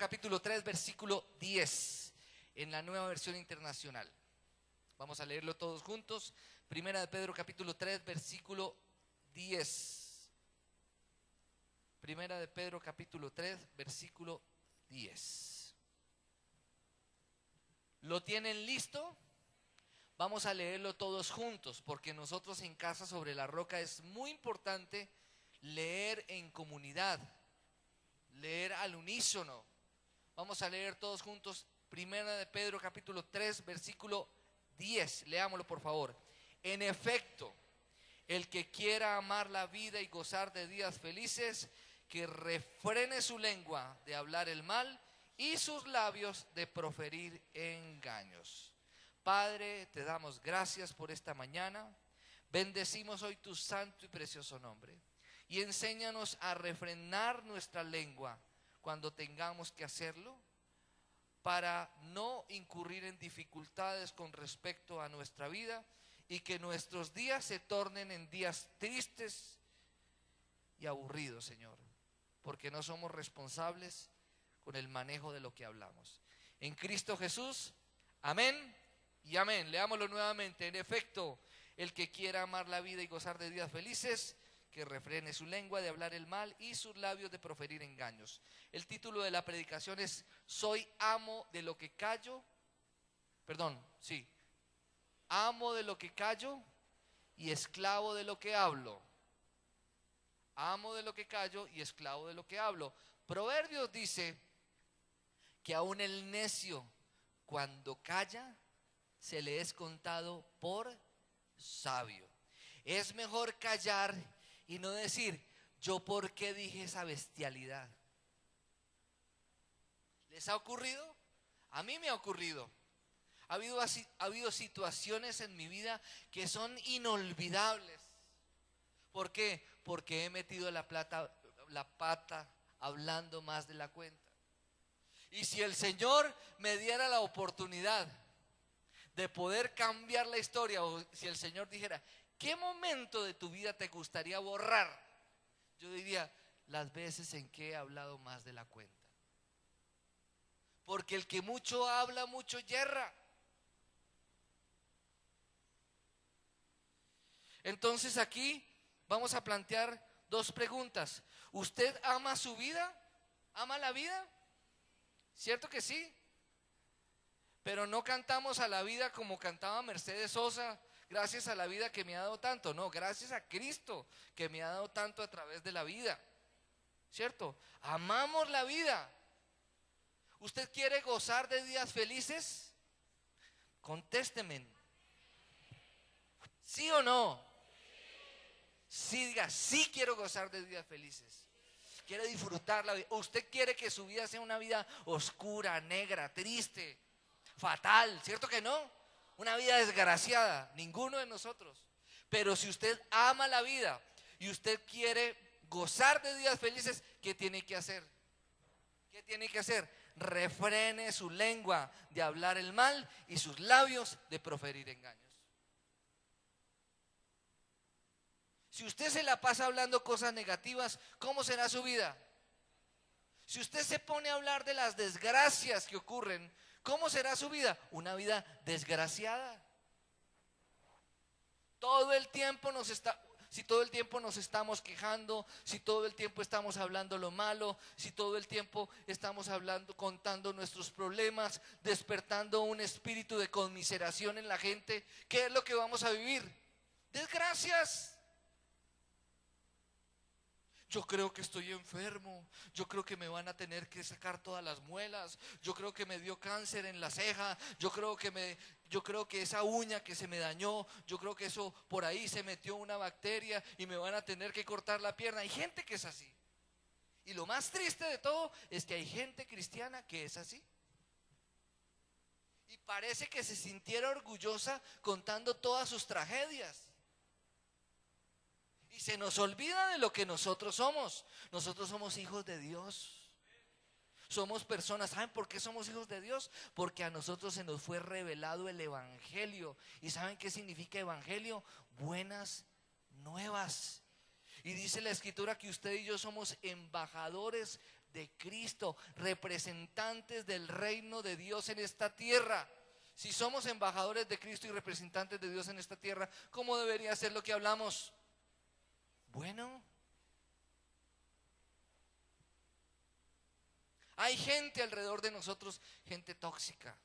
capítulo 3, versículo 10, en la Nueva Versión Internacional. Vamos a leerlo todos juntos. Primera de Pedro capítulo 3, versículo 10. Primera de Pedro capítulo 3, versículo 10. ¿Lo tienen listo? Vamos a leerlo todos juntos, porque nosotros en Casa sobre la Roca es muy importante leer en comunidad, leer al unísono. Vamos a leer todos juntos Primera de Pedro capítulo 3 versículo 10. Leámoslo por favor. En efecto, el que quiera amar la vida y gozar de días felices, que refrene su lengua de hablar el mal y sus labios de proferir engaños. Padre, te damos gracias por esta mañana. Bendecimos hoy tu santo y precioso nombre. Y enséñanos a refrenar nuestra lengua cuando tengamos que hacerlo, para no incurrir en dificultades con respecto a nuestra vida y que nuestros días se tornen en días tristes y aburridos, Señor, porque no somos responsables con el manejo de lo que hablamos. En Cristo Jesús, amén y amén. Leámoslo nuevamente. En efecto, el que quiera amar la vida y gozar de días felices, que refrene su lengua de hablar el mal y sus labios de proferir engaños. El título de la predicación es: soy amo de lo que callo. Amo de lo que callo y esclavo de lo que hablo. Amo de lo que callo y esclavo de lo que hablo. Proverbios dice que aún el necio, cuando calla, se le es contado por sabio. Es mejor callar y no decir: ¿yo por qué dije esa bestialidad? ¿Les ha ocurrido? A mí me ha ocurrido. Ha habido situaciones en mi vida que son inolvidables. ¿Por qué? Porque he metido la pata hablando más de la cuenta. Y si el Señor me diera la oportunidad de poder cambiar la historia, o si el Señor dijera: ¿qué momento de tu vida te gustaría borrar? Yo diría: las veces en que he hablado más de la cuenta. Porque el que mucho habla, mucho yerra. Entonces aquí vamos a plantear dos preguntas. ¿Usted ama su vida? ¿Ama la vida? ¿Cierto que sí? Pero no cantamos a la vida como cantaba Mercedes Sosa: gracias a la vida que me ha dado tanto. No, gracias a Cristo que me ha dado tanto a través de la vida. ¿Cierto? Amamos la vida. ¿Usted quiere gozar de días felices? Contésteme. ¿Sí o no? Sí, diga: sí quiero gozar de días felices. Quiere disfrutar la vida. ¿Usted quiere que su vida sea una vida oscura, negra, triste, fatal? ¿Cierto que no? Una vida desgraciada. Ninguno de nosotros. Pero si usted ama la vida y usted quiere gozar de días felices, ¿qué tiene que hacer? ¿Qué tiene que hacer? Refrene su lengua de hablar el mal y sus labios de proferir engaños. Si usted se la pasa hablando cosas negativas, ¿cómo será su vida? Si usted se pone a hablar de las desgracias que ocurren, ¿cómo será su vida? Una vida desgraciada. Si todo el tiempo nos estamos quejando, si todo el tiempo estamos hablando lo malo, si todo el tiempo estamos contando nuestros problemas, despertando un espíritu de conmiseración en la gente, ¿qué es lo que vamos a vivir? Desgracias. Yo creo que estoy enfermo, yo creo que me van a tener que sacar todas las muelas, yo creo que me dio cáncer en la ceja, yo creo que esa uña que se me dañó, yo creo que eso por ahí se metió una bacteria y me van a tener que cortar la pierna. Hay gente que es así. Y lo más triste de todo es que hay gente cristiana que es así. Y parece que se sintiera orgullosa contando todas sus tragedias. Y se nos olvida de lo que nosotros somos. Nosotros somos hijos de Dios. Somos personas. ¿Saben por qué somos hijos de Dios? Porque a nosotros se nos fue revelado el evangelio. ¿Y saben qué significa evangelio? Buenas nuevas. Y dice la escritura que usted y yo somos embajadores de Cristo, representantes del reino de Dios en esta tierra. Si somos embajadores de Cristo y representantes de Dios en esta tierra, ¿cómo debería ser lo que hablamos? Bueno, hay gente alrededor de nosotros, gente tóxica,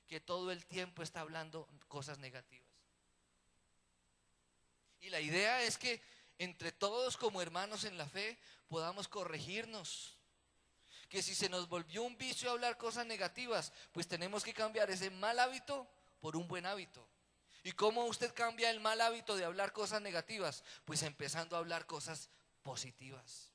que todo el tiempo está hablando cosas negativas. Y la idea es que entre todos como hermanos en la fe podamos corregirnos. Que si se nos volvió un vicio hablar cosas negativas, pues tenemos que cambiar ese mal hábito por un buen hábito. ¿Y cómo usted cambia el mal hábito de hablar cosas negativas? Pues empezando a hablar cosas positivas.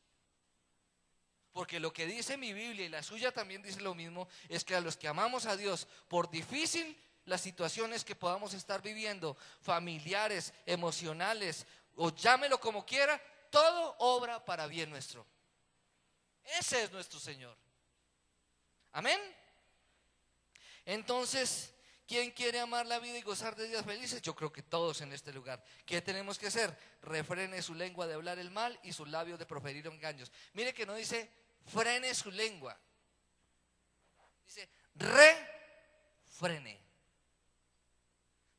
Porque lo que dice mi Biblia y la suya también dice lo mismo, es que a los que amamos a Dios, por difícil las situaciones que podamos estar viviendo, familiares, emocionales, o llámelo como quiera, todo obra para bien nuestro. Ese es nuestro Señor. Amén. Entonces, ¿quién quiere amar la vida y gozar de días felices? Yo creo que todos en este lugar. ¿Qué tenemos que hacer? Refrene su lengua de hablar el mal y sus labios de proferir engaños. Mire que no dice frene su lengua, dice refrene.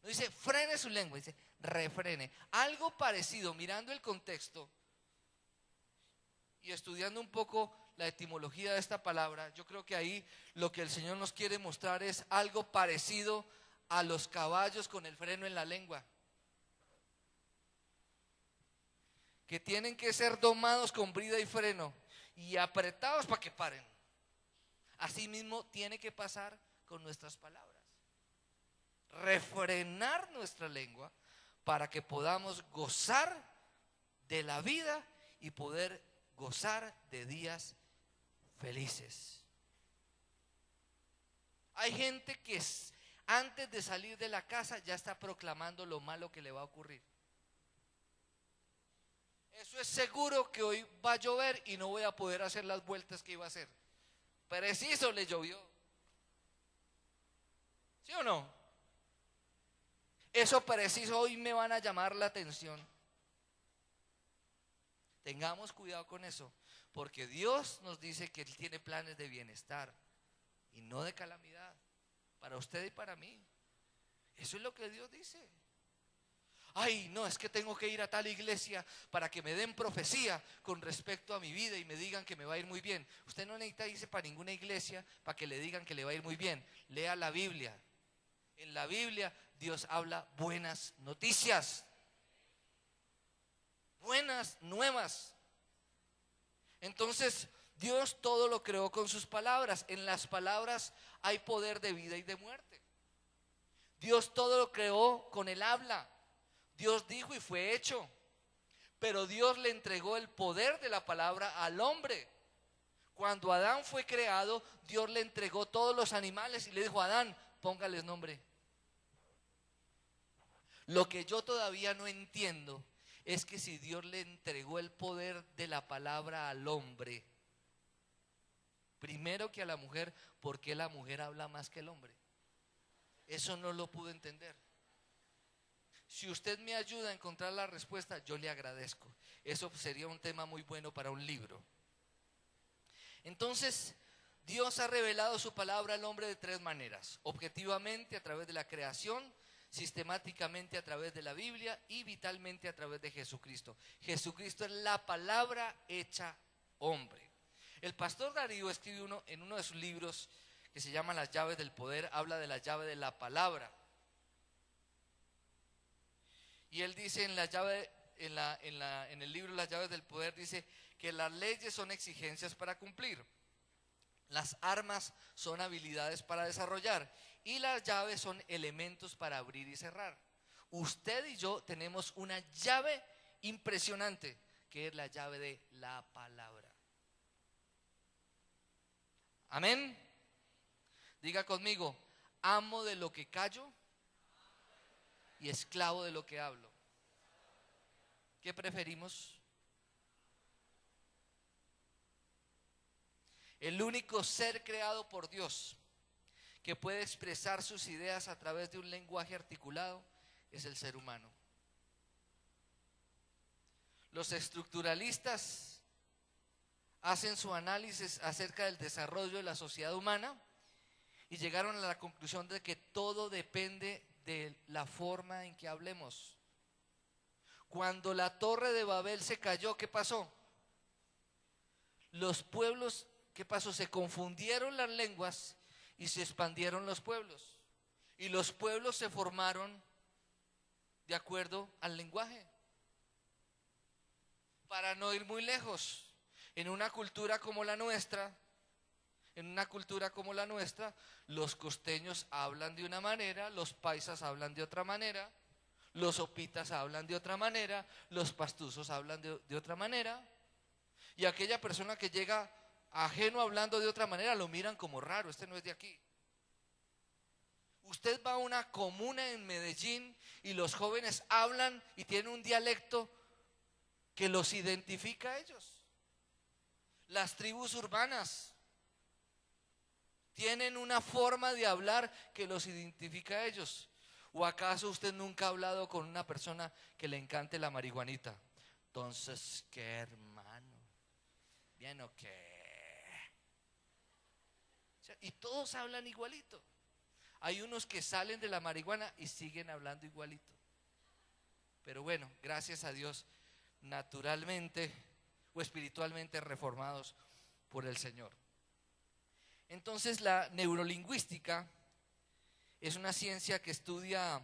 No dice frene su lengua, dice refrene. Algo parecido, mirando el contexto y estudiando un poco la etimología de esta palabra, yo creo que ahí lo que el Señor nos quiere mostrar es algo parecido a los caballos con el freno en la lengua, que tienen que ser domados con brida y freno y apretados para que paren. Así mismo tiene que pasar con nuestras palabras. Refrenar nuestra lengua para que podamos gozar de la vida y poder gozar de días felices. Hay gente que antes de salir de la casa ya está proclamando lo malo que le va a ocurrir. Eso es seguro, que hoy va a llover y no voy a poder hacer las vueltas que iba a hacer. Preciso le llovió. ¿Sí o no? Eso preciso hoy me van a llamar la atención. Tengamos cuidado con eso, porque Dios nos dice que Él tiene planes de bienestar y no de calamidad, para usted y para mí. Eso es lo que Dios dice. Ay, no, es que tengo que ir a tal iglesia para que me den profecía con respecto a mi vida y me digan que me va a ir muy bien. Usted no necesita irse para ninguna iglesia para que le digan que le va a ir muy bien. Lea la Biblia. En la Biblia Dios habla buenas noticias, buenas nuevas. Entonces Dios todo lo creó con sus palabras. En las palabras hay poder de vida y de muerte. Dios todo lo creó con el habla. Dios dijo y fue hecho. Pero Dios le entregó el poder de la palabra al hombre. Cuando Adán fue creado, Dios le entregó todos los animales y le dijo a Adán, póngales nombre. Lo que yo todavía no entiendo es que si Dios le entregó el poder de la palabra al hombre, primero que a la mujer, ¿por qué la mujer habla más que el hombre? Eso no lo pude entender. Si usted me ayuda a encontrar la respuesta, yo le agradezco. Eso sería un tema muy bueno para un libro. Entonces, Dios ha revelado su palabra al hombre de tres maneras: objetivamente, a través de la creación; sistemáticamente, a través de la Biblia; y vitalmente, a través de Jesucristo. Jesucristo es la palabra hecha hombre. El pastor Darío escribe en uno de sus libros que se llama Las llaves del poder, habla de la llave de la palabra. Y él dice en el libro Las llaves del poder, dice que las leyes son exigencias para cumplir, las armas son habilidades para desarrollar y las llaves son elementos para abrir y cerrar. Usted y yo tenemos una llave impresionante, que es la llave de la palabra. Amén. Diga conmigo: amo de lo que callo y esclavo de lo que hablo. ¿Qué preferimos? El único ser creado por Dios que puede expresar sus ideas a través de un lenguaje articulado es el ser humano. Los estructuralistas hacen su análisis acerca del desarrollo de la sociedad humana y llegaron a la conclusión de que todo depende de la forma en que hablemos. Cuando la torre de Babel se cayó, ¿qué pasó? Los pueblos, ¿qué pasó? Se confundieron las lenguas y se expandieron los pueblos. Y los pueblos se formaron de acuerdo al lenguaje. Para no ir muy lejos, en una cultura como la nuestra, los costeños hablan de una manera, los paisas hablan de otra manera, los opitas hablan de otra manera, los pastuzos hablan de otra manera, y aquella persona que llega ajeno hablando de otra manera lo miran como raro, este no es de aquí. Usted va a una comuna en Medellín y los jóvenes hablan y tienen un dialecto que los identifica a ellos. Las tribus urbanas tienen una forma de hablar que los identifica a ellos. ¿O acaso usted nunca ha hablado con una persona que le encante la marihuanita? Entonces, ¿qué, hermano? ¿Bien o qué? Y todos hablan igualito. Hay unos que salen de la marihuana y siguen hablando igualito. Pero bueno, gracias a Dios, naturalmente o espiritualmente reformados por el Señor. Entonces, la neurolingüística es una ciencia que estudia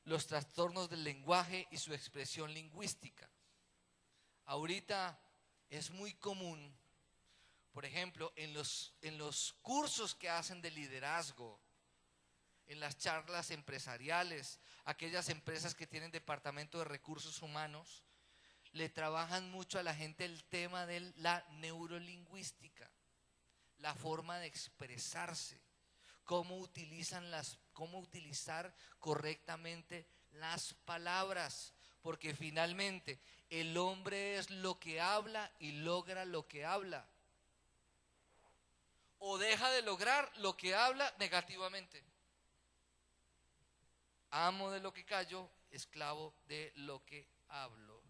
los trastornos del lenguaje y su expresión lingüística. Ahorita es muy común, por ejemplo, en los cursos que hacen de liderazgo, en las charlas empresariales, aquellas empresas que tienen departamento de recursos humanos, le trabajan mucho a la gente el tema de la neurolingüística, la forma de expresarse, cómo utilizar correctamente las palabras, porque finalmente el hombre es lo que habla y logra lo que habla, o deja de lograr lo que habla negativamente. Amo de lo que callo, esclavo de lo que hablo.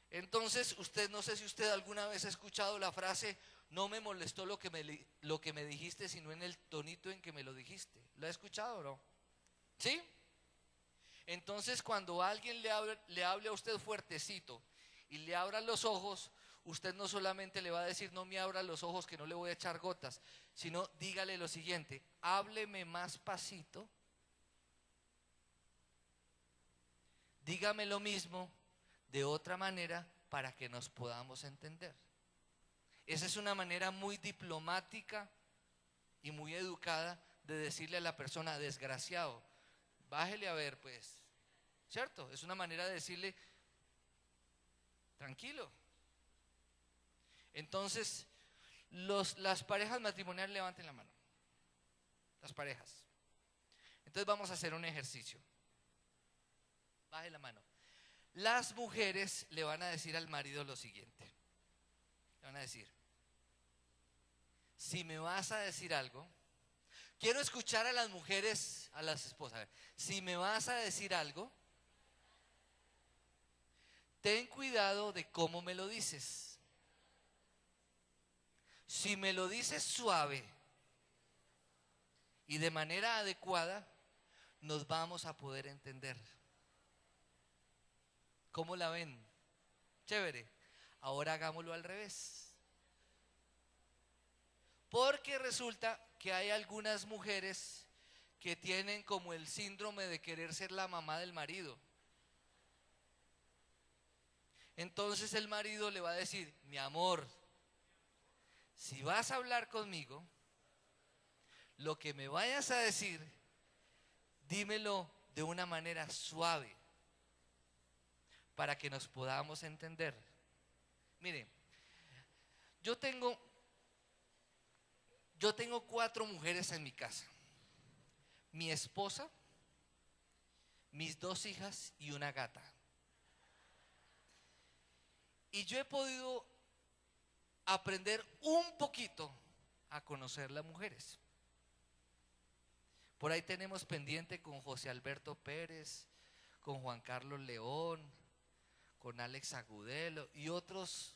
Entonces, no sé si usted alguna vez ha escuchado la frase: no me molestó lo que me dijiste, sino en el tonito en que me lo dijiste. ¿Lo ha escuchado o no? ¿Sí? Entonces, cuando alguien le hable a usted fuertecito y le abra los ojos, usted no solamente le va a decir: no me abra los ojos que no le voy a echar gotas, sino dígale lo siguiente: hábleme más pasito, dígame lo mismo de otra manera para que nos podamos entender. Esa es una manera muy diplomática y muy educada de decirle a la persona: desgraciado, bájele a ver, pues, ¿cierto? Es una manera de decirle: tranquilo. Entonces, las parejas matrimoniales, levanten la mano. Las parejas. Entonces vamos a hacer un ejercicio. Baje la mano. Las mujeres le van a decir al marido lo siguiente. Le van a decir: si me vas a decir algo, quiero escuchar a las mujeres, a las esposas. A ver, si me vas a decir algo, ten cuidado de cómo me lo dices. Si me lo dices suave y de manera adecuada, nos vamos a poder entender. ¿Cómo la ven? Chévere. Ahora hagámoslo al revés. Porque resulta que hay algunas mujeres que tienen como el síndrome de querer ser la mamá del marido. Entonces el marido le va a decir: mi amor, si vas a hablar conmigo, lo que me vayas a decir, dímelo de una manera suave, para que nos podamos entender. Mire, yo tengo 4 mujeres en mi casa: mi esposa, mis 2 hijas y una gata. Y yo he podido aprender un poquito a conocer las mujeres. Por ahí tenemos pendiente con José Alberto Pérez, con Juan Carlos León, con Alex Agudelo y otros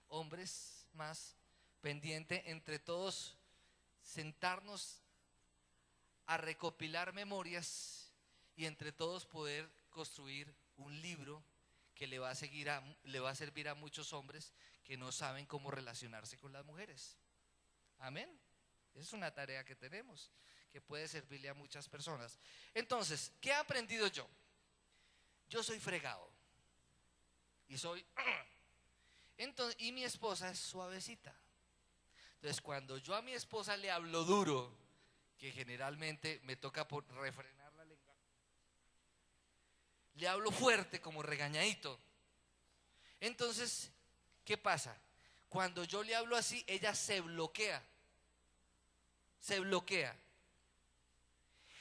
hombres más pendiente entre todos sentarnos a recopilar memorias y entre todos poder construir un libro que le va a servir a muchos hombres que no saben cómo relacionarse con las mujeres. Amén. Esa es una tarea que tenemos, que puede servirle a muchas personas. Entonces, ¿qué he aprendido yo? Yo soy fregado y soy y mi esposa es suavecita. Entonces, cuando yo a mi esposa le hablo duro, que generalmente me toca por refrenar la lengua, le hablo fuerte, como regañadito. Entonces, ¿qué pasa? Cuando yo le hablo así, ella se bloquea. Se bloquea.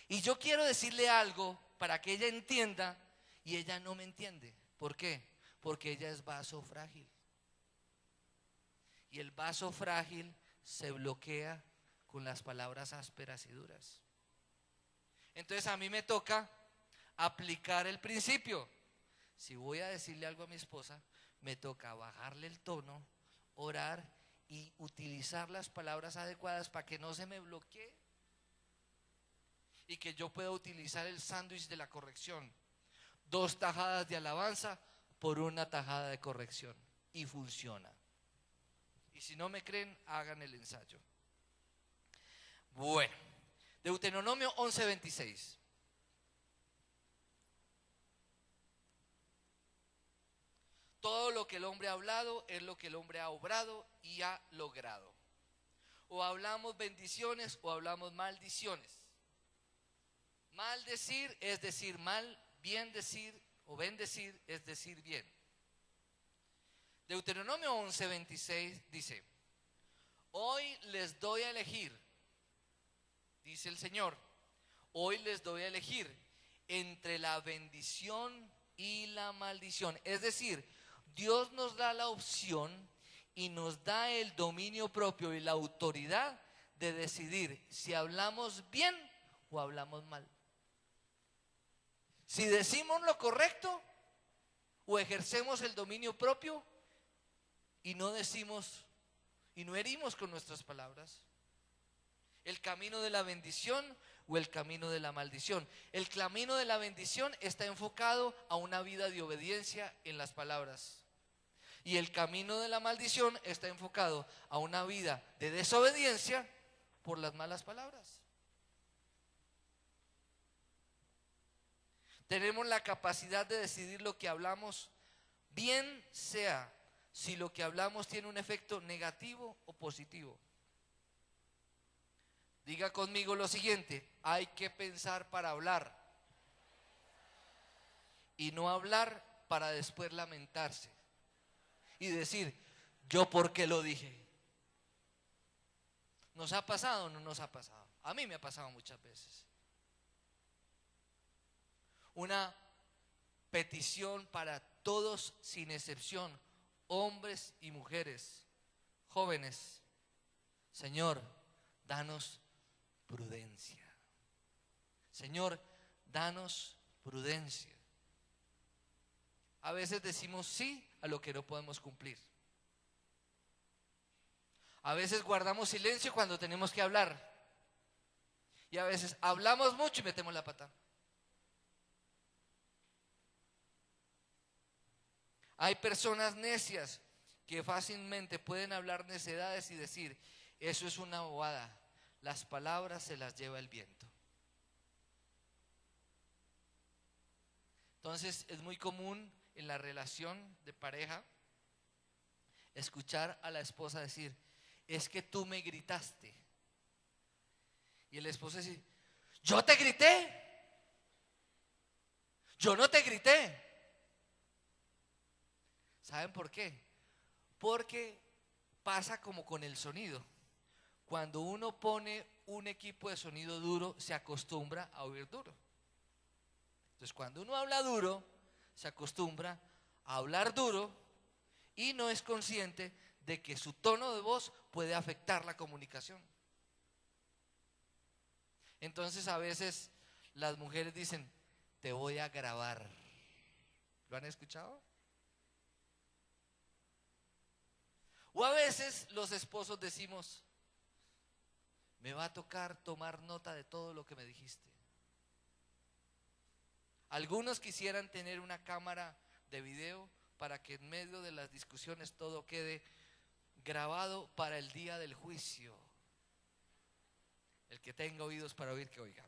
Y yo quiero decirle algo para que ella entienda y ella no me entiende. ¿Por qué? Porque ella es vaso frágil. Y el vaso frágil se bloquea con las palabras ásperas y duras. Entonces a mí me toca aplicar el principio. Si voy a decirle algo a mi esposa, me toca bajarle el tono, orar y utilizar las palabras adecuadas para que no se me bloquee y que yo pueda utilizar el sándwich de la corrección. 2 tajadas de alabanza por 1 tajada de corrección. Y funciona. Y si no me creen, hagan el ensayo. Bueno, Deuteronomio 11:26. Todo lo que el hombre ha hablado es lo que el hombre ha obrado y ha logrado. O hablamos bendiciones o hablamos maldiciones. Maldecir es decir mal, bien decir o bendecir es decir bien. Deuteronomio 11:26 dice: hoy les doy a elegir, dice el Señor, hoy les doy a elegir entre la bendición y la maldición. Es decir, Dios nos da la opción y nos da el dominio propio y la autoridad de decidir si hablamos bien o hablamos mal. Si decimos lo correcto o ejercemos el dominio propio y no decimos y no herimos con nuestras palabras. El camino de la bendición o el camino de la maldición. El camino de la bendición está enfocado a una vida de obediencia en las palabras. Y el camino de la maldición está enfocado a una vida de desobediencia por las malas palabras. Tenemos la capacidad de decidir lo que hablamos, bien sea si lo que hablamos tiene un efecto negativo o positivo. Diga conmigo lo siguiente: hay que pensar para hablar y no hablar para después lamentarse y decir, ¿yo por qué lo dije? ¿Nos ha pasado o no nos ha pasado? A mí me ha pasado muchas veces. Una petición para todos sin excepción, hombres y mujeres, jóvenes: Señor, danos prudencia. Señor, danos prudencia. A veces decimos sí a lo que no podemos cumplir. A veces guardamos silencio cuando tenemos que hablar. Y a veces hablamos mucho y metemos la pata. Hay personas necias que fácilmente pueden hablar necedades y decir, eso es una bobada. Las palabras se las lleva el viento. Entonces es muy común en la relación de pareja escuchar a la esposa decir, es que tú me gritaste. Y el esposo dice, yo te grité. Yo no te grité. ¿Saben por qué? Porque pasa como con el sonido. Cuando uno pone un equipo de sonido duro, se acostumbra a oír duro. Entonces, cuando uno habla duro, se acostumbra a hablar duro y no es consciente de que su tono de voz puede afectar la comunicación. Entonces, a veces las mujeres dicen, te voy a grabar. ¿Lo han escuchado? O a veces los esposos decimos, me va a tocar tomar nota de todo lo que me dijiste. Algunos quisieran tener una cámara de video para que en medio de las discusiones todo quede grabado para el día del juicio. El que tenga oídos para oír, que oiga.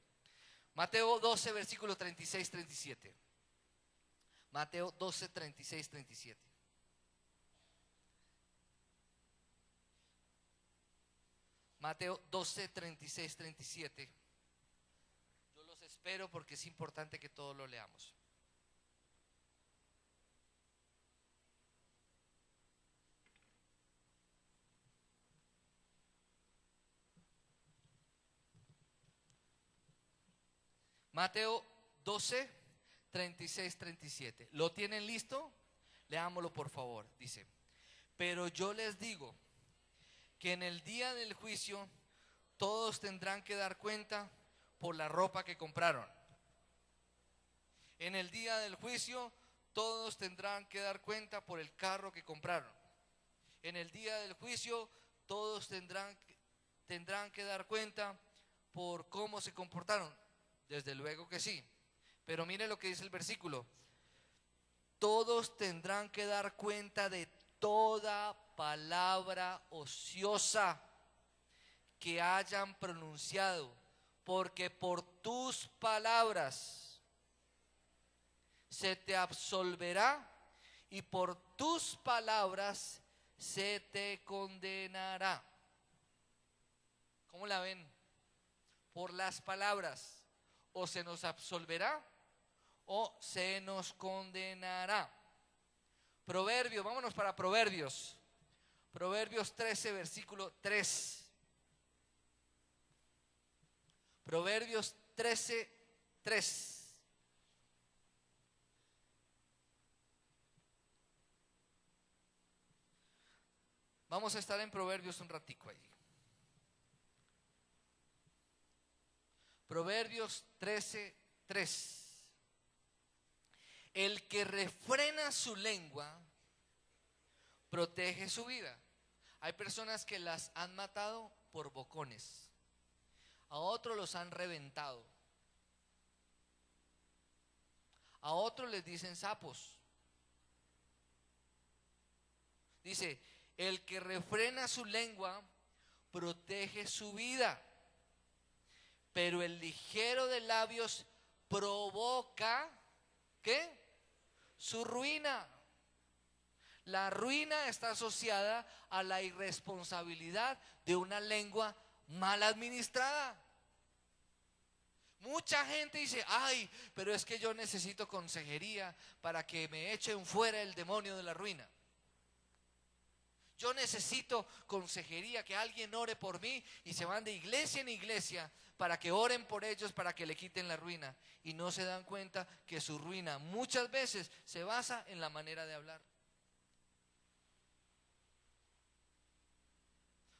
Mateo 12, versículo 36-37. Mateo 12, 36-37. Mateo 12, 36-37. Yo los espero porque es importante que todos lo leamos. Mateo 12, 36-37. ¿Lo tienen listo? Leámoslo por favor. Dice, pero yo les digo que en el día del juicio todos tendrán que dar cuenta por la ropa que compraron. En el día del juicio todos tendrán que dar cuenta por el carro que compraron. En el día del juicio todos tendrán que dar cuenta por cómo se comportaron. Desde luego que sí. Pero mire lo que dice el versículo. Todos tendrán que dar cuenta de toda palabra ociosa que hayan pronunciado, porque por tus palabras se te absolverá y por tus palabras se te condenará. ¿Cómo la ven? Por las palabras o se nos absolverá o se nos condenará. Proverbios, vámonos para Proverbios. Proverbios 13, versículo 3. Proverbios 13, 3. Vamos a estar en Proverbios un ratico allí. Proverbios 13, 3. El que refrena su lengua protege su vida. Hay personas que las han matado por bocones. A otros los han reventado. A otros les dicen sapos. Dice, el que refrena su lengua protege su vida, pero el ligero de labios provoca, ¿qué? Su ruina. La ruina está asociada a la irresponsabilidad de una lengua mal administrada. Mucha gente dice, ay, pero es que yo necesito consejería para que me echen fuera el demonio de la ruina. Yo necesito consejería, que alguien ore por mí, y se van de iglesia en iglesia para que oren por ellos, para que le quiten la ruina. Y no se dan cuenta que su ruina muchas veces se basa en la manera de hablar.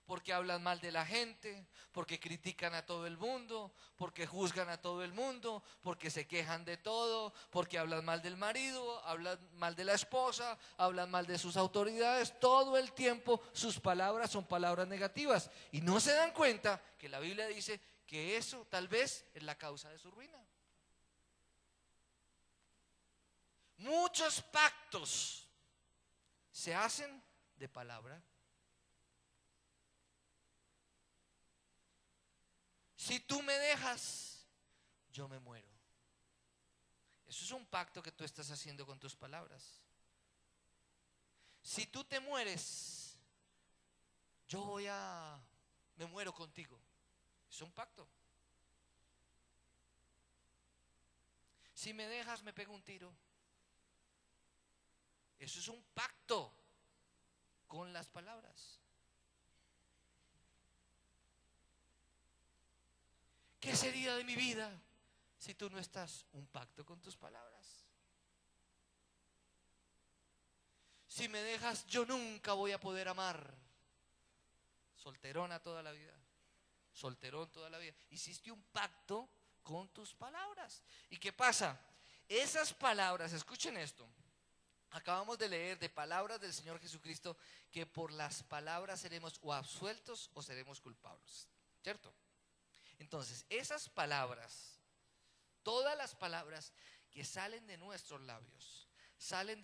Porque hablan mal de la gente, porque critican a todo el mundo, porque juzgan a todo el mundo, porque se quejan de todo, porque hablan mal del marido, hablan mal de la esposa, hablan mal de sus autoridades. Todo el tiempo sus palabras son palabras negativas y no se dan cuenta que la Biblia dice que eso tal vez es la causa de su ruina. Muchos pactos se hacen de palabra. Si tú me dejas, yo me muero. Eso es un pacto que tú estás haciendo con tus palabras. Si tú te mueres, me muero contigo. Es un pacto. Si me dejas, me pego un tiro. Eso es un pacto con las palabras. ¿Qué sería de mi vida si tú no estás? Un pacto con tus palabras. Si me dejas, yo nunca voy a poder amar. Solterona toda la vida. Solterón toda la vida. Hiciste un pacto con tus palabras. ¿Y qué pasa? Esas palabras, escuchen esto, Acabamos de leer de palabras del Señor Jesucristo que por las palabras seremos o absueltos o seremos culpables, ¿cierto? Entonces, esas palabras, todas las palabras que salen de nuestros labios, salen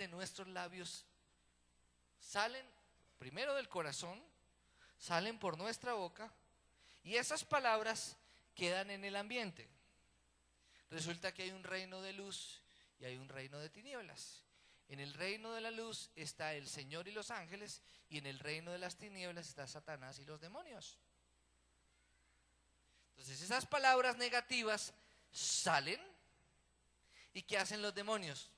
primero del corazón, salen por nuestra boca y esas palabras quedan en el ambiente. Resulta que hay un reino de luz y hay un reino de tinieblas. En el reino de la luz está el Señor y los ángeles, y en el reino de las tinieblas está Satanás y los demonios. Entonces esas palabras negativas salen, ¿y qué hacen los demonios?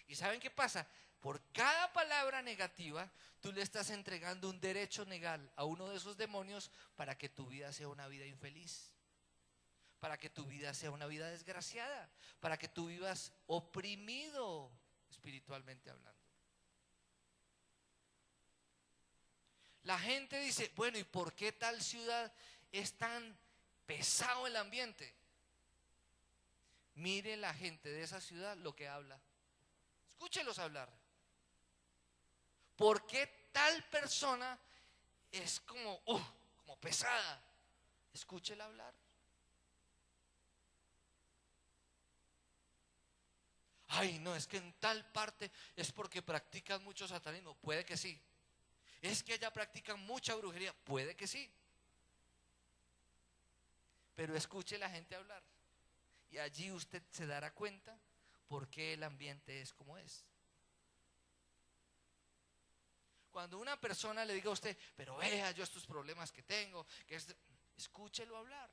¿Y saben qué pasa? Por cada palabra negativa, tú le estás entregando un derecho legal a uno de esos demonios para que tu vida sea una vida infeliz, para que tu vida sea una vida desgraciada, para que tú vivas oprimido espiritualmente hablando. La gente dice, bueno, ¿y por qué tal ciudad es tan pesado el ambiente? Mire la gente de esa ciudad lo que habla. Escúchelos hablar. ¿Por qué tal persona es como pesada? Escúchela hablar. Ay, no, es que en tal parte es porque practican mucho satanismo. Puede que sí. Es que allá practican mucha brujería. Puede que sí. Pero escuche la gente hablar. Y allí usted se dará cuenta por qué el ambiente es como es. Cuando una persona le diga a usted, pero vea yo estos problemas que tengo, escúchelo hablar.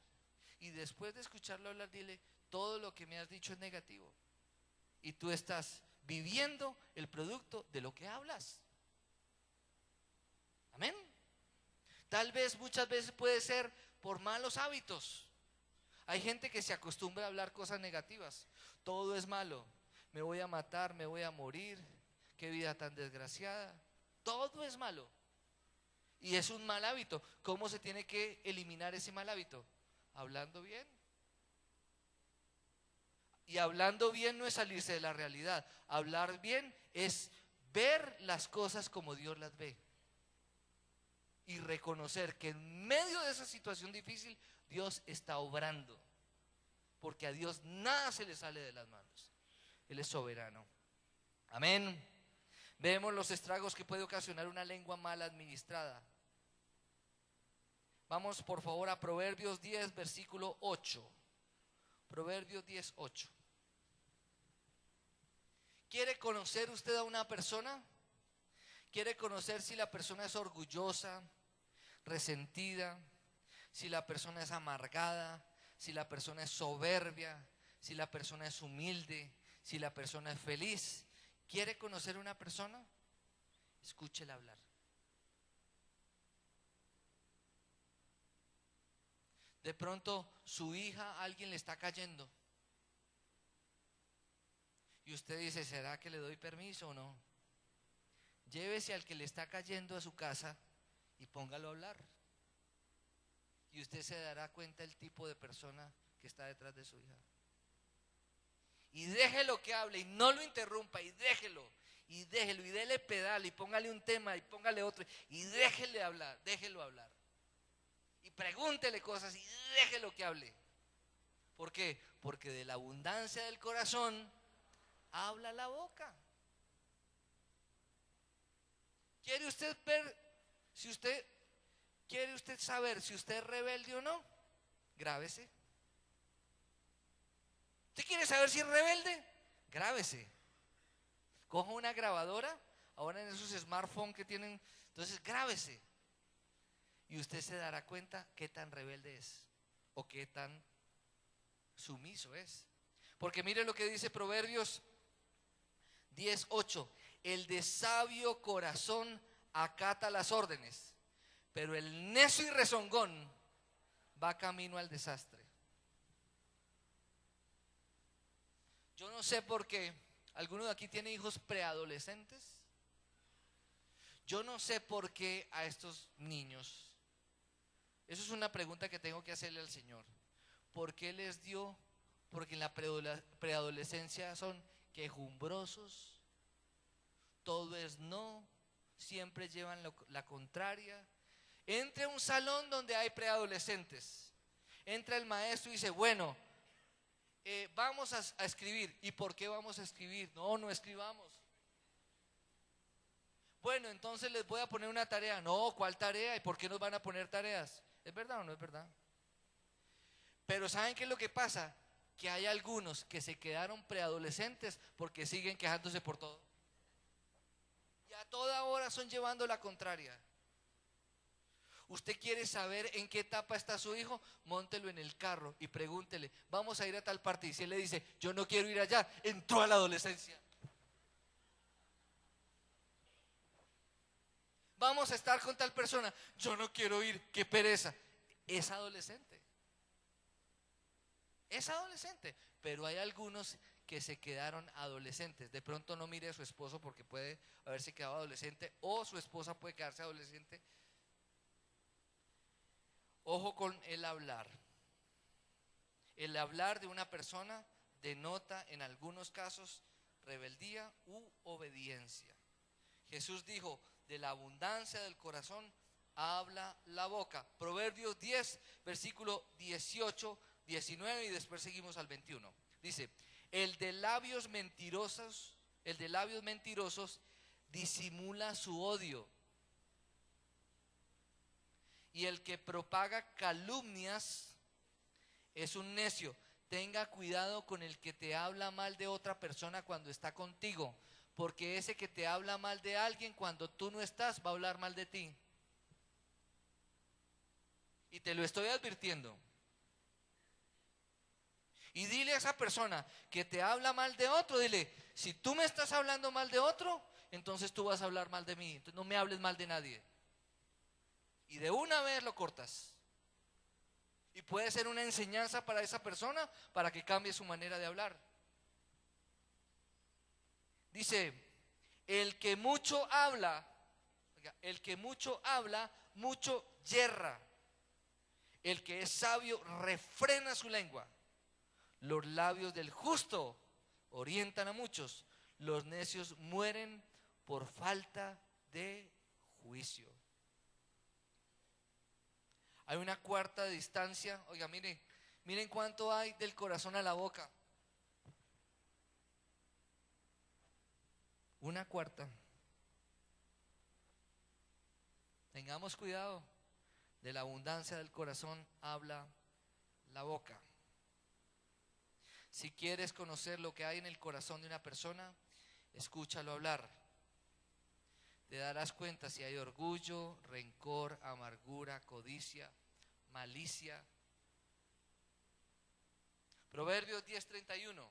Y después de escucharlo hablar, dile, todo lo que me has dicho es negativo. Y tú estás viviendo el producto de lo que hablas. Amén. Tal vez, muchas veces puede ser por malos hábitos. Hay gente que se acostumbra a hablar cosas negativas. Todo es malo. Me voy a matar, me voy a morir. Qué vida tan desgraciada. Todo es malo. Y es un mal hábito. ¿Cómo se tiene que eliminar ese mal hábito? Hablando bien. Y hablando bien no es salirse de la realidad. Hablar bien es ver las cosas como Dios las ve. Y reconocer que en medio de esa situación difícil Dios está obrando. Porque a Dios nada se le sale de las manos. Él es soberano. Amén. Vemos los estragos que puede ocasionar una lengua mal administrada. Vamos por favor a Proverbios 10, versículo 8. Proverbios 10, 8. ¿Quiere conocer usted a una persona? ¿Quiere conocer si la persona es orgullosa, resentida, si la persona es amargada, si la persona es soberbia, si la persona es humilde, si la persona es feliz? ¿Quiere conocer a una persona? Escúchela hablar. De pronto su hija, alguien le está cayendo. Y usted dice, ¿será que le doy permiso o no? Llévese al que le está cayendo a su casa y póngalo a hablar. Y usted se dará cuenta el tipo de persona que está detrás de su hija. Y déjelo que hable y no lo interrumpa y déjelo y dele pedal y póngale un tema y póngale otro y déjelo hablar. Y pregúntele cosas y déjelo que hable. ¿Por qué? Porque de la abundancia del corazón habla la boca. ¿Quiere usted saber si usted es rebelde o no? Grábese. ¿Usted quiere saber si es rebelde? Grábese. Coja una grabadora, ahora en esos smartphones que tienen, entonces grábese. Y usted se dará cuenta qué tan rebelde es o qué tan sumiso es. Porque mire lo que dice Proverbios 10:8. El de sabio corazón acata las órdenes, pero el necio y rezongón va camino al desastre. Yo no sé por qué alguno de aquí tiene hijos preadolescentes. Yo no sé por qué a estos niños, eso es una pregunta que tengo que hacerle al Señor. ¿Por qué les dio? Porque en la preadolescencia son quejumbrosos, todo es no, siempre llevan la contraria. Entra a un salón donde hay preadolescentes, entra el maestro y dice, bueno, vamos a escribir. ¿Y por qué vamos a escribir? No, no escribamos. Bueno, entonces les voy a poner una tarea. No, ¿cuál tarea? ¿Y por qué nos van a poner tareas? ¿Es verdad o no es verdad? Pero ¿saben qué es lo que pasa? Que hay algunos que se quedaron preadolescentes porque siguen quejándose por todo. Y a toda hora son llevando la contraria. Usted quiere saber en qué etapa está su hijo, móntelo en el carro y pregúntele, vamos a ir a tal parte. Y si él le dice, yo no quiero ir allá, entró a la adolescencia. Vamos a estar con tal persona, yo no quiero ir, qué pereza. Es adolescente. Es adolescente, pero hay algunos que se quedaron adolescentes. De pronto no mire a su esposo porque puede haberse quedado adolescente, o su esposa puede quedarse adolescente. Ojo con el hablar. El hablar de una persona denota en algunos casos rebeldía u obediencia. Jesús dijo, de la abundancia del corazón habla la boca. Proverbios 10, versículo 18, 19 y después seguimos al 21. Dice, el de labios mentirosos disimula su odio, y el que propaga calumnias es un necio. Tenga cuidado con el que te habla mal de otra persona cuando está contigo, porque ese que te habla mal de alguien cuando tú no estás va a hablar mal de ti. Y te lo estoy advirtiendo. Y dile a esa persona que te habla mal de otro, dile, si tú me estás hablando mal de otro, entonces tú vas a hablar mal de mí. Entonces no me hables mal de nadie. Y de una vez lo cortas. Y puede ser una enseñanza para esa persona para que cambie su manera de hablar. Dice, el que mucho habla, mucho yerra. El que es sabio refrena su lengua. Los labios del justo orientan a muchos. Los necios mueren por falta de juicio. Hay una cuarta distancia. Oiga, miren cuánto hay del corazón a la boca. Una cuarta. Tengamos cuidado. De la abundancia del corazón habla la boca. Si quieres conocer lo que hay en el corazón de una persona, escúchalo hablar. Te darás cuenta si hay orgullo, rencor, amargura, codicia, malicia. Proverbios 10:31.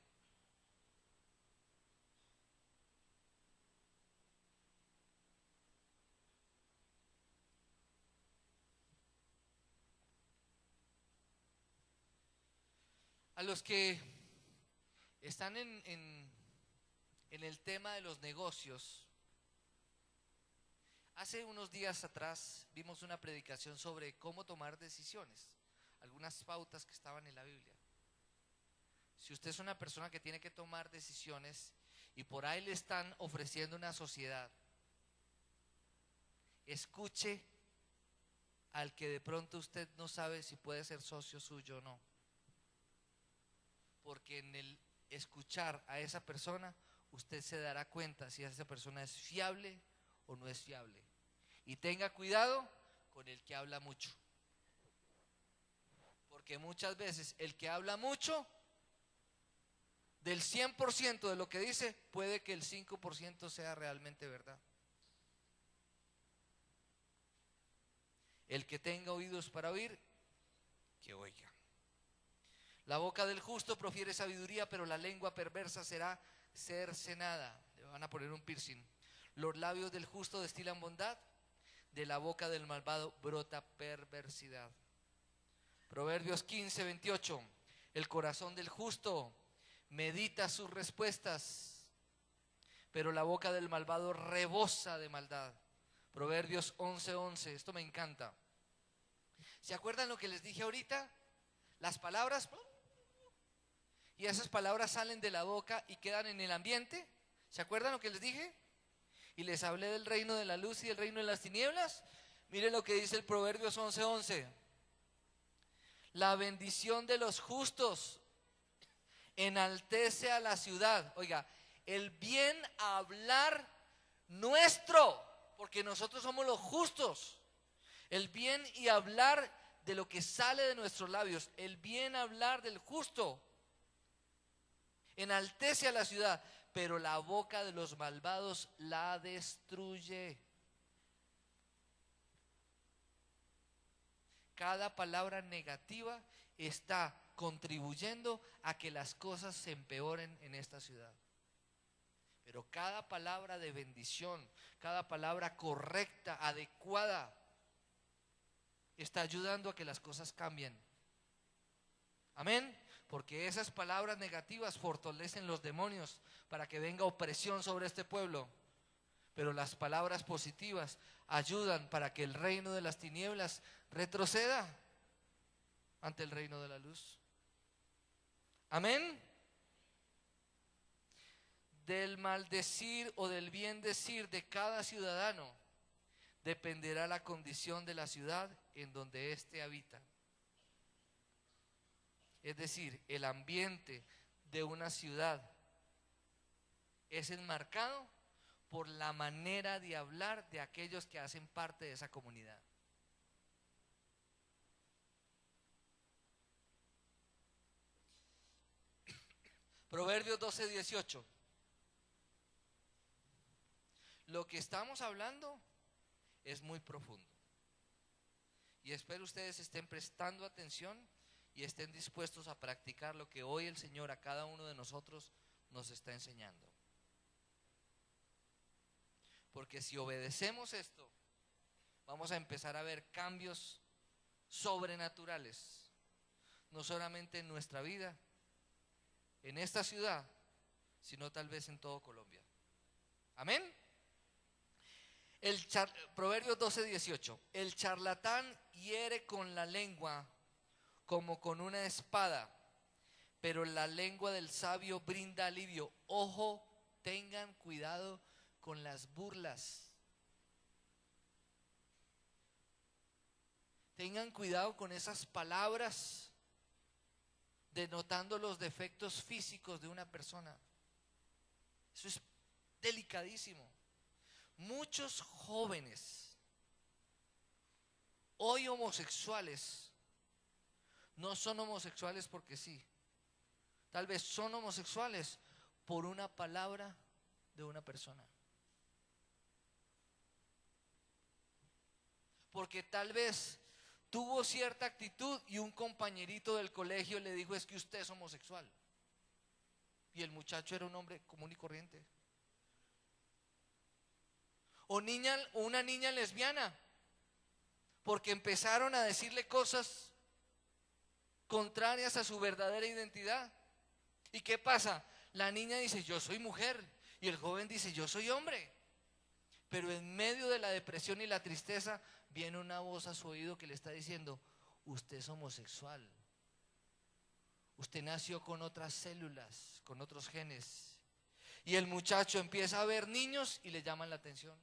A los que están en el tema de los negocios, hace unos días atrás vimos una predicación sobre cómo tomar decisiones, algunas pautas que estaban en la Biblia. Si usted es una persona que tiene que tomar decisiones y por ahí le están ofreciendo una sociedad, escuche al que de pronto usted no sabe si puede ser socio suyo o no. Porque en el escuchar a esa persona, usted se dará cuenta si esa persona es fiable o no es fiable. Y tenga cuidado con el que habla mucho. Porque muchas veces el que habla mucho, del 100% de lo que dice, puede que el 5% sea realmente verdad. El que tenga oídos para oír, que oiga. La boca del justo profiere sabiduría, pero la lengua perversa será cercenada. Le van a poner un piercing. Los labios del justo destilan bondad, de la boca del malvado brota perversidad. Proverbios 15:28. El corazón del justo medita sus respuestas, pero la boca del malvado rebosa de maldad. Proverbios 11:11. Esto me encanta. ¿Se acuerdan lo que les dije ahorita? Las palabras Y esas palabras salen de la boca y quedan en el ambiente. ¿Se acuerdan lo que les dije? Y les hablé del reino de la luz y del reino de las tinieblas. Miren lo que dice el Proverbios 11:11. La bendición de los justos enaltece a la ciudad. Oiga, el bien hablar nuestro, porque nosotros somos los justos. El bien y hablar de lo que sale de nuestros labios, el bien hablar del justo, enaltece a la ciudad, pero la boca de los malvados la destruye. Cada palabra negativa está contribuyendo a que las cosas se empeoren en esta ciudad. Pero cada palabra de bendición, cada palabra correcta, adecuada, está ayudando a que las cosas cambien. Amén. Porque esas palabras negativas fortalecen los demonios para que venga opresión sobre este pueblo. Pero las palabras positivas ayudan para que el reino de las tinieblas retroceda ante el reino de la luz. Amén. Del maldecir o del bien decir de cada ciudadano dependerá la condición de la ciudad en donde éste habita. Es decir, el ambiente de una ciudad es enmarcado por la manera de hablar de aquellos que hacen parte de esa comunidad. Proverbios 12:18. Lo que estamos hablando es muy profundo. Y espero ustedes estén prestando atención y estén dispuestos a practicar lo que hoy el Señor a cada uno de nosotros nos está enseñando. Porque si obedecemos esto, vamos a empezar a ver cambios sobrenaturales, no solamente en nuestra vida, en esta ciudad, sino tal vez en todo Colombia. Amén. Proverbios 12:18. El charlatán hiere con la lengua como con una espada, pero la lengua del sabio brinda alivio. Ojo, tengan cuidado con las burlas. Tengan cuidado con esas palabras denotando los defectos físicos de una persona. Eso es delicadísimo. Muchos jóvenes hoy homosexuales no son homosexuales porque sí. Tal vez son homosexuales por una palabra de una persona. Porque tal vez tuvo cierta actitud y un compañerito del colegio le dijo: es que usted es homosexual. Y el muchacho era un hombre común y corriente. O una niña lesbiana, porque empezaron a decirle cosas contrarias a su verdadera identidad. ¿Y qué pasa? La niña dice: yo soy mujer, y el joven dice: yo soy hombre. Pero en medio de la depresión y la tristeza viene una voz a su oído que le está diciendo: usted es homosexual, usted nació con otras células, con otros genes. Y el muchacho empieza a ver niños y le llaman la atención,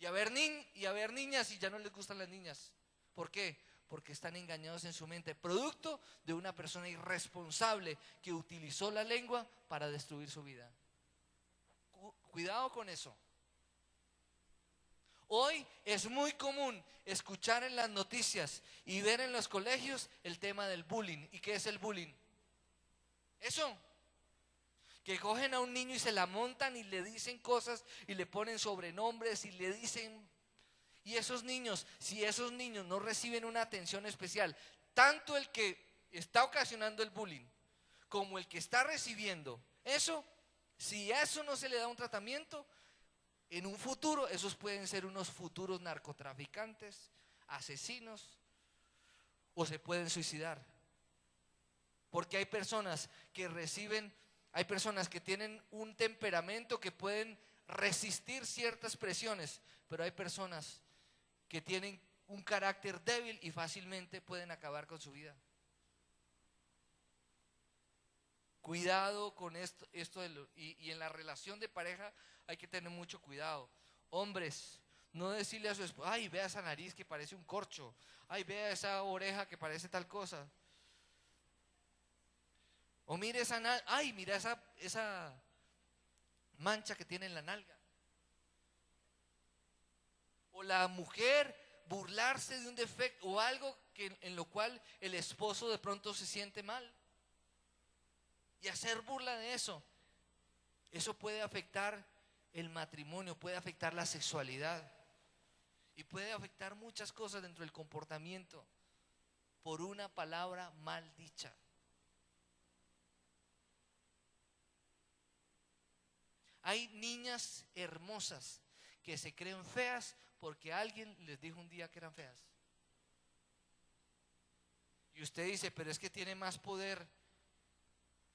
y a ver niñas y ya no les gustan las niñas. ¿Por qué? Porque están engañados en su mente, producto de una persona irresponsable que utilizó la lengua para destruir su vida. Cuidado con eso. Hoy es muy común escuchar en las noticias y ver en los colegios el tema del bullying. ¿Y qué es el bullying? Eso, que cogen a un niño y se la montan y le dicen cosas y le ponen sobrenombres y le dicen. Y esos niños, si esos niños no reciben una atención especial, tanto el que está ocasionando el bullying como el que está recibiendo eso, si a eso no se le da un tratamiento, en un futuro esos pueden ser unos futuros narcotraficantes, asesinos, o se pueden suicidar. Porque hay personas que tienen un temperamento que pueden resistir ciertas presiones, pero hay personas que tienen un carácter débil y fácilmente pueden acabar con su vida. Cuidado con y en la relación de pareja hay que tener mucho cuidado. Hombres, no decirle a su esposa, ay, vea esa nariz que parece un corcho, ay, vea esa oreja que parece tal cosa. O mire ay, mira esa mancha que tiene en la nalga. O la mujer burlarse de un defecto o algo en lo cual el esposo de pronto se siente mal. Y hacer burla de eso. Eso puede afectar el matrimonio, puede afectar la sexualidad. Y puede afectar muchas cosas dentro del comportamiento por una palabra mal dicha. Hay niñas hermosas que se creen feas porque alguien les dijo un día que eran feas. Y usted dice, pero es que tiene más poder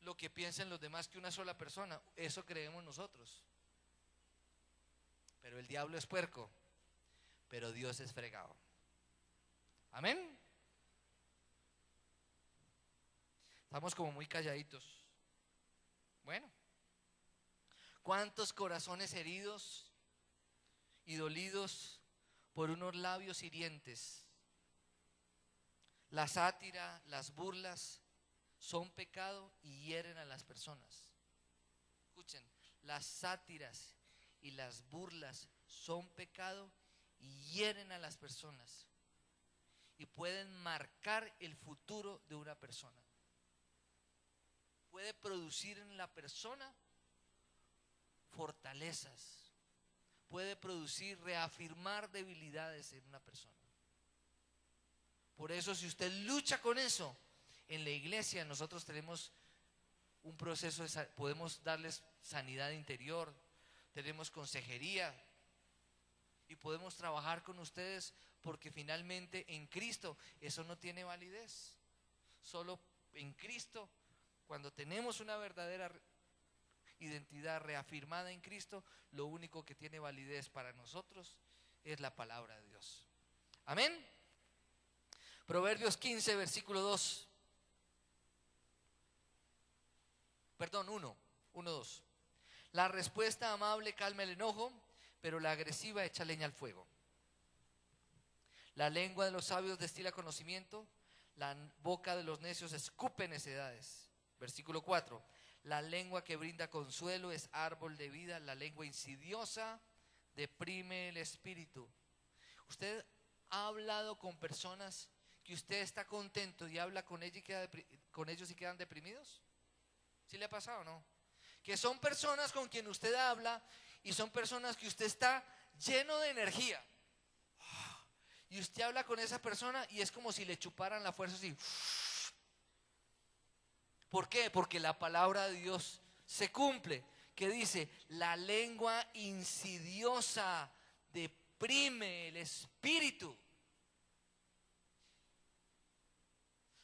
lo que piensen los demás que una sola persona. Eso creemos nosotros. Pero el diablo es puerco, pero Dios es fregado. Amén. Estamos como muy calladitos. Bueno, ¿cuántos corazones heridos y dolidos por unos labios hirientes? La sátira, las burlas son pecado y hieren a las personas. Escuchen, las sátiras y las burlas son pecado y hieren a las personas y pueden marcar el futuro de una persona. Puede producir en la persona fortalezas, puede producir, reafirmar debilidades en una persona. Por eso, si usted lucha con eso, en la iglesia nosotros tenemos un proceso, podemos darles sanidad interior, tenemos consejería y podemos trabajar con ustedes, porque finalmente en Cristo eso no tiene validez. Solo en Cristo, cuando tenemos una verdadera identidad reafirmada en Cristo, lo único que tiene validez para nosotros es la palabra de Dios. Amén. Proverbios 15, versículo 2. Perdón, 1, 2. La respuesta amable calma el enojo, pero la agresiva echa leña al fuego. La lengua de los sabios destila conocimiento, la boca de los necios escupe necedades. Versículo 4. La lengua que brinda consuelo es árbol de vida, la lengua insidiosa deprime el espíritu. ¿Usted ha hablado con personas que usted está contento y habla con ellos y quedan deprimidos? ¿Sí le ha pasado o no? Que son personas con quien usted habla y son personas que usted está lleno de energía. Y usted habla con esa persona y es como si le chuparan la fuerza así. ¿Por qué? Porque la palabra de Dios se cumple, que dice, la lengua insidiosa deprime el espíritu.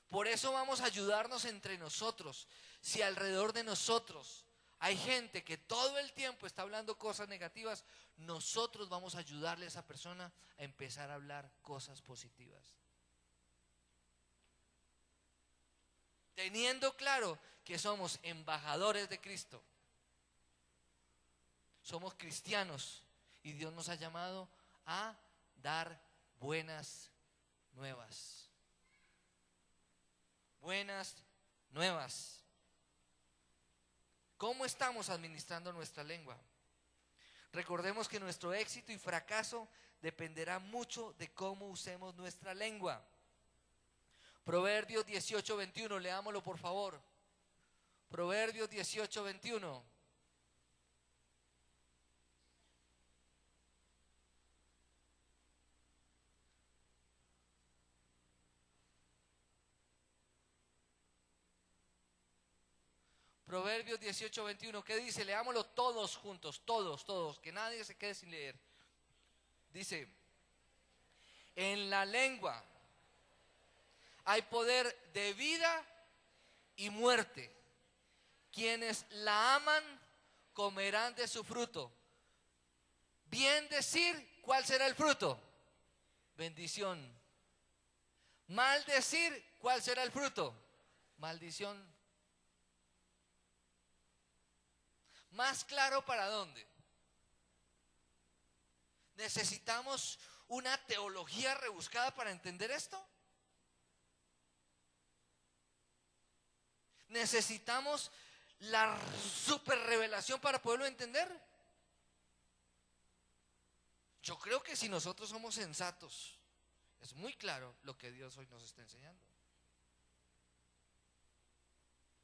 Por eso vamos a ayudarnos entre nosotros. Si alrededor de nosotros hay gente que todo el tiempo está hablando cosas negativas, nosotros vamos a ayudarle a esa persona a empezar a hablar cosas positivas. Teniendo claro que somos embajadores de Cristo. Somos cristianos y Dios nos ha llamado a dar buenas nuevas. Buenas nuevas. ¿Cómo estamos administrando nuestra lengua? Recordemos que nuestro éxito y fracaso dependerá mucho de cómo usemos nuestra lengua. Proverbios 18:21, leámoslo por favor. Proverbios 18:21. Proverbios 18:21, ¿qué dice? Leámoslo todos juntos, todos, que nadie se quede sin leer. Dice, en la lengua hay poder de vida y muerte. Quienes la aman comerán de su fruto. Bien decir, ¿cuál será el fruto? Bendición. Mal decir, ¿cuál será el fruto? Maldición. ¿Más claro para dónde? ¿Necesitamos una teología rebuscada para entender esto? ¿Necesitamos la super revelación para poderlo entender? Yo creo que si nosotros somos sensatos, es muy claro lo que Dios hoy nos está enseñando.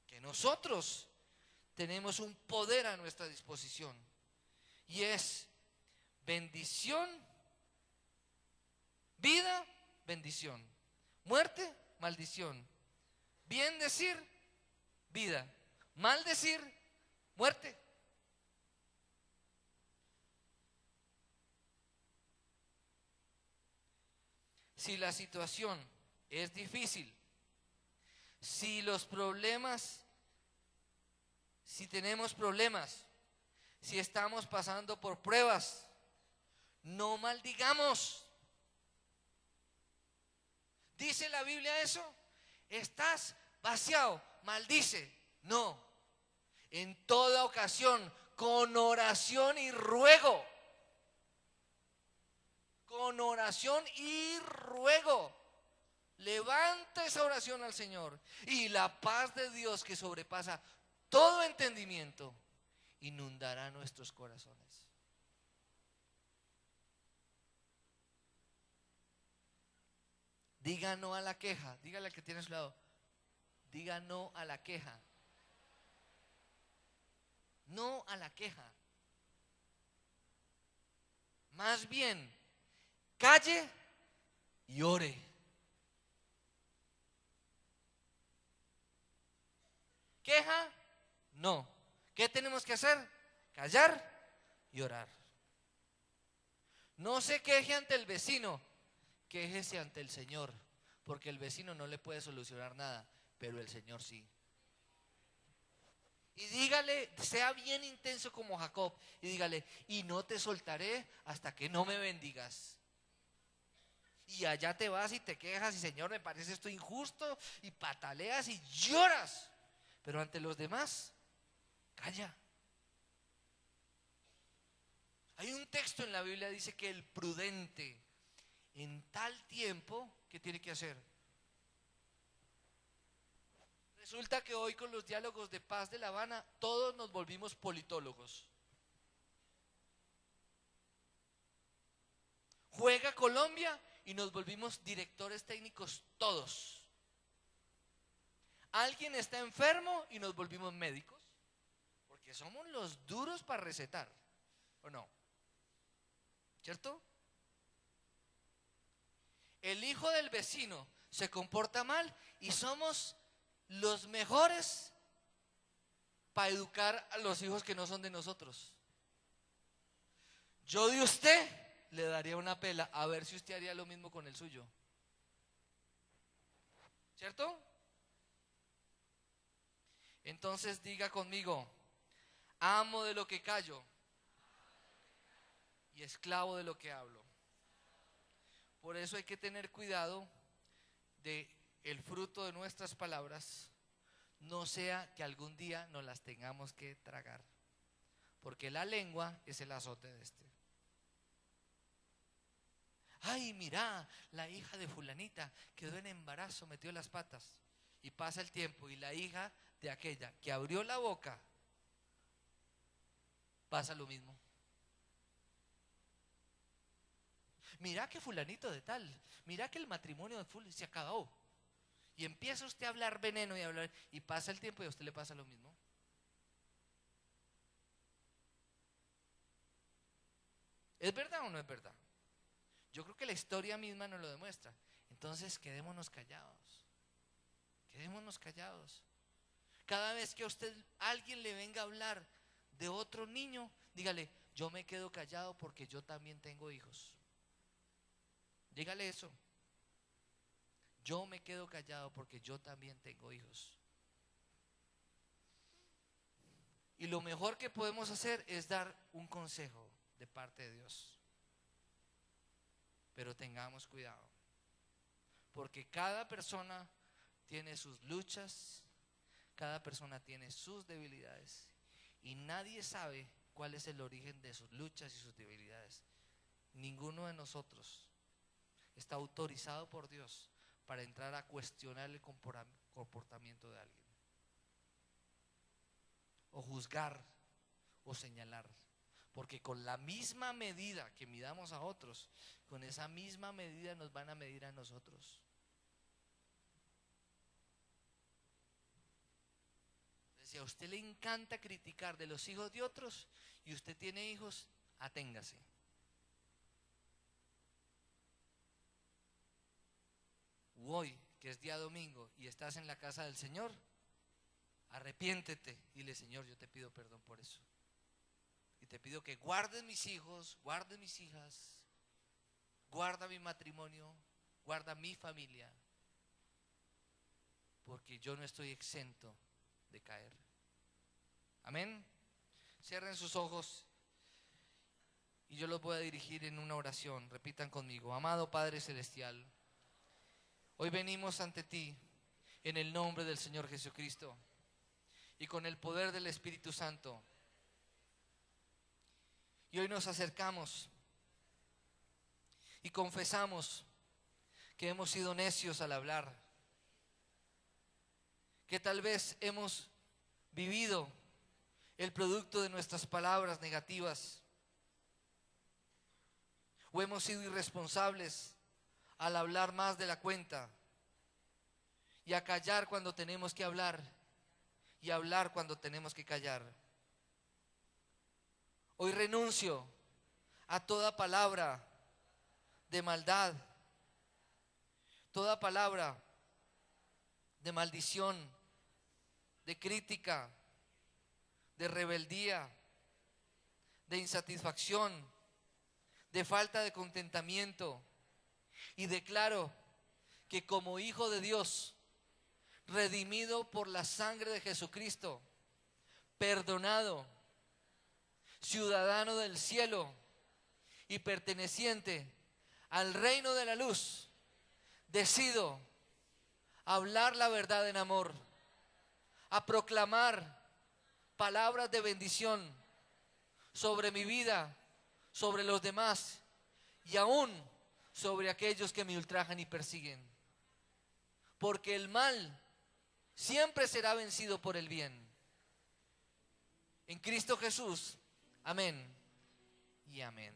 Que nosotros tenemos un poder a nuestra disposición y es bendición, vida, bendición, muerte, maldición, bien decir, vida, mal decir, muerte. Si la situación es difícil, si los problemas, si tenemos problemas, si estamos pasando por pruebas, no maldigamos. ¿Dice la Biblia eso? ¿Estás vaciado? Maldice. No. En toda ocasión, con oración y ruego. Con oración y ruego. Levanta esa oración al Señor y la paz de Dios que sobrepasa todo entendimiento inundará nuestros corazones. Diga no a la queja. Dígale al que tiene a su lado. Diga no a la queja. No a la queja. Más bien, calle y ore. ¿Queja? No. ¿Qué tenemos que hacer? Callar y orar. No se queje ante el vecino, quéjese ante el Señor, porque el vecino no le puede solucionar nada, pero el Señor sí. Y dígale, sea bien intenso como Jacob, y dígale, y no te soltaré hasta que no me bendigas. Y allá te vas y te quejas y Señor, me parece esto injusto, y pataleas y lloras, pero ante los demás, calla. Hay un texto en la Biblia que dice que el prudente en tal tiempo, ¿qué tiene que hacer? Resulta que hoy con los diálogos de paz de La Habana todos nos volvimos politólogos. Juega Colombia y nos volvimos directores técnicos todos. Alguien está enfermo y nos volvimos médicos, porque somos los duros para recetar, ¿o no? ¿Cierto? El hijo del vecino se comporta mal y somos los mejores para educar a los hijos que no son de nosotros. Yo de usted le daría una pela a ver si usted haría lo mismo con el suyo. ¿Cierto? Entonces diga conmigo, amo de lo que callo y esclavo de lo que hablo. Por eso hay que tener cuidado de el fruto de nuestras palabras, no sea que algún día nos las tengamos que tragar, porque la lengua es el azote de este. Ay, mira, la hija de fulanita quedó en embarazo, metió las patas, y pasa el tiempo y la hija de aquella que abrió la boca pasa lo mismo. Mira que fulanito de tal, mira que el matrimonio de fulanito se acabó. Y empieza usted a hablar veneno y hablar, y pasa el tiempo y a usted le pasa lo mismo. ¿Es verdad o no es verdad? Yo creo que la historia misma nos lo demuestra. Entonces quedémonos callados. Quedémonos callados. Cada vez que a usted alguien le venga a hablar de otro niño, dígale, yo me quedo callado porque yo también tengo hijos. Dígale eso. Yo me quedo callado porque yo también tengo hijos. Y lo mejor que podemos hacer es dar un consejo de parte de Dios. Pero tengamos cuidado, porque cada persona tiene sus luchas, cada persona tiene sus debilidades, y nadie sabe cuál es el origen de sus luchas y sus debilidades. Ninguno de nosotros está autorizado por Dios para entrar a cuestionar el comportamiento de alguien, o juzgar, o señalar, porque con la misma medida que midamos a otros, con esa misma medida nos van a medir a nosotros. Si a usted le encanta criticar de los hijos de otros y usted tiene hijos, aténgase. Hoy, que es día domingo y estás en la casa del Señor, arrepiéntete, dile: Señor, yo te pido perdón por eso. Y te pido que guardes mis hijos, guardes mis hijas, guarda mi matrimonio, guarda mi familia, porque yo no estoy exento de caer. Amén. Cierren sus ojos y yo los voy a dirigir en una oración. Repitan conmigo: amado Padre Celestial, hoy venimos ante ti en el nombre del Señor Jesucristo y con el poder del Espíritu Santo. Y hoy nos acercamos y confesamos que hemos sido necios al hablar, que tal vez hemos vivido el producto de nuestras palabras negativas, o hemos sido irresponsables al hablar más de la cuenta y a callar cuando tenemos que hablar y hablar cuando tenemos que callar. Hoy renuncio a toda palabra de maldad, toda palabra de maldición, de crítica, de rebeldía, de insatisfacción, de falta de contentamiento, y declaro que como hijo de Dios, redimido por la sangre de Jesucristo, perdonado, ciudadano del cielo y perteneciente al reino de la luz, decido hablar la verdad en amor, a proclamar palabras de bendición sobre mi vida, sobre los demás y aún sobre aquellos que me ultrajan y persiguen, porque el mal siempre será vencido por el bien. En Cristo Jesús. Amén y amén.